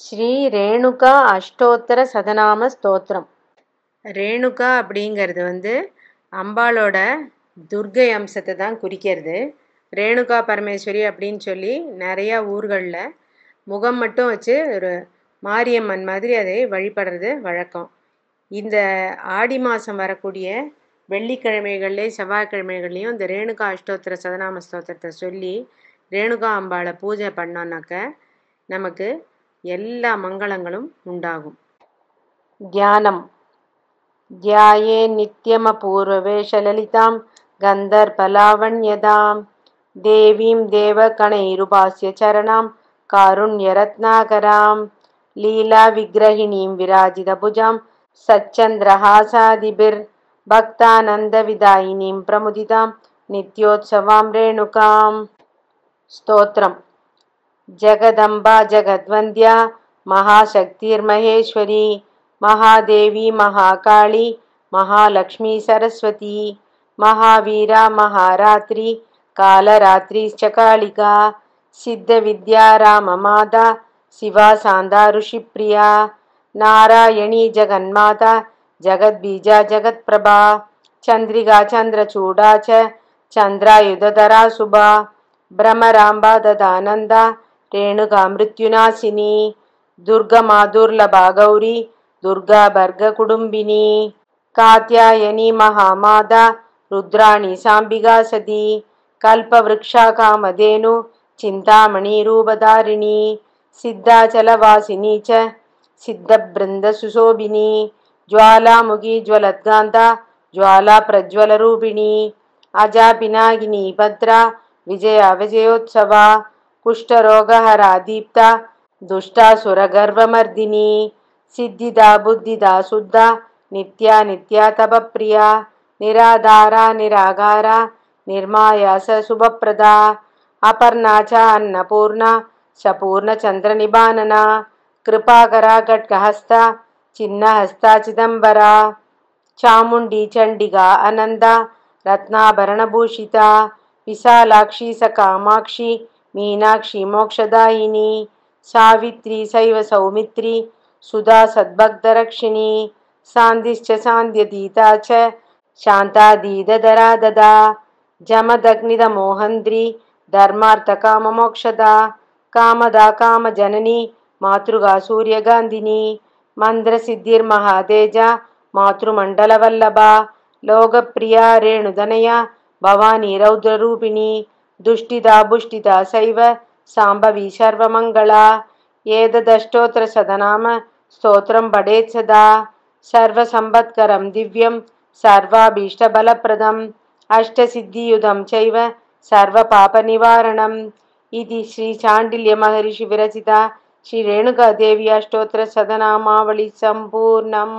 ஸ்ரீ ரேணுகா அஷ்டோத்தர சதநாம ஸ்தோத்திரம். ரேணுகா அப்படிங்கிறது அம்பாளோட துர்க்கை அம்சத்தை தான் குறிக்கிறது. ரேணுகா பரமேஸ்வரி அப்படின்னு சொல்லி நிறையா ஊர்களில் முகம் மட்டும் வச்சு ஒரு மாரியம்மன் மாதிரி அதை வழிபடுறது வழக்கம். இந்த ஆடி மாதம் வரக்கூடிய வெள்ளிக்கிழமைகள்லேயும் செவ்வாய்க்கிழமைகள்லேயும் இந்த ரேணுகா அஷ்டோத்தர சதநாம ஸ்தோத்திரத்தை சொல்லி ரேணுகா அம்பாளை பூஜை பண்ணோன்னாக்க நமக்கு எல்லா மங்களங்களும் உண்டாகும். தியானம். தியாயே நித்யமபூர்வவேஷலலிதாம் கந்தர்பலாவண்யதாம் தேவீம் தேவகணைருபாஸ்ய சரணாம் காருண்யரத்னாகராம் லீலா விக்கிரகிணீம் விராஜிதபுஜாம் சச்சந்திரஹாசாதிபிர் பக்தானந்தவிதாயினீம் பிரமுதிதாம் நித்யோத்சவாம் ரேணுகாம். स्तोत्रम्. जगदम्बा जगद्वन्द्या महाशक्तिर्महेश्वरी महादेवी महाकाली महालक्ष्मी सरस्वती महावीरा महारात्रि कालरात्रिश्च कालिका सिद्धविद्या राममाता शिवा सान्दा ऋषिप्रिया नारायणी जगन्माता जगद्बीजा जगत्प्रभा चन्द्रिका चन्द्रचूडा च चन्द्रायुधधरा शुभा भ्रमराम्बा ददानन्दा रेणुका मृत्युनाशिनी दुर्गमा दुर्लभा गौरी दुर्गा भर्गकुटुम्बिनी कात्यायनी महामाता रुद्राणी साम्बिका सती कल्पवृक्षा कामधेनु चिन्तामणि रूपधारिणी सिद्धाचलवासिनी च सिद्धबृन्दसुशोभिनी ज्वालामुखी ज्वलद्गान्ता ज्वालाप्रज्वलरूपिणी अजापिनागिनी भद्रा विजया विजयोत्सवा कुष्ठरोगहरा दीप्ता दुष्टासुरगर्वमर्दिनी सिद्धिदा बुद्धिदा शुद्धा नित्या नित्या तपप्रिया निराधारा निरागारा निर्माया स शुभप्रदा अपर्णा च अन्नपूर्णा सपूर्णचन्द्रनिबानना कृपाकरा खड्गहस्ता चिन्नहस्ता चिदम्बरा चामुण्डी चण्डिका अनन्दा रत्नाभरणभूषिता विशालाक्षी सकामाक्षी मीनाक्षी मोक्षदायिनी सावित्री शैव सौमित्री सुधा सद्भक्तरक्षिणी सान्दिश्च सान्ध्यतीता च शान्तादीदधरा ददा जमदग्निदमोहन्द्री धर्मार्थकाममोक्षदा कामदा कामजननी मातृगा सूर्यगान्धिनी मन्द्रसिद्धिर्महातेजा मातृमण्डलवल्लभा लोकप्रिया रेणुदनया भवानी रौद्ररूपिणी दुष्टिदा पुष्टिदा सैव साम्भवी सर्वमङ्गला एतदष्टोत्तर सदनाम स्तोत्रं पठेत् सदा सर्वसम्पत्करं दिव्यं सर्वाभीष्टबलप्रदम् अष्टसिद्धियुतं चैव सर्वपापनिवारणम् इति श्री चाण्डिल्य महर्षि विरचिता श्री रेणुकादेवी अष्टोत्तर सदनामावळि सम्पूर्णम्.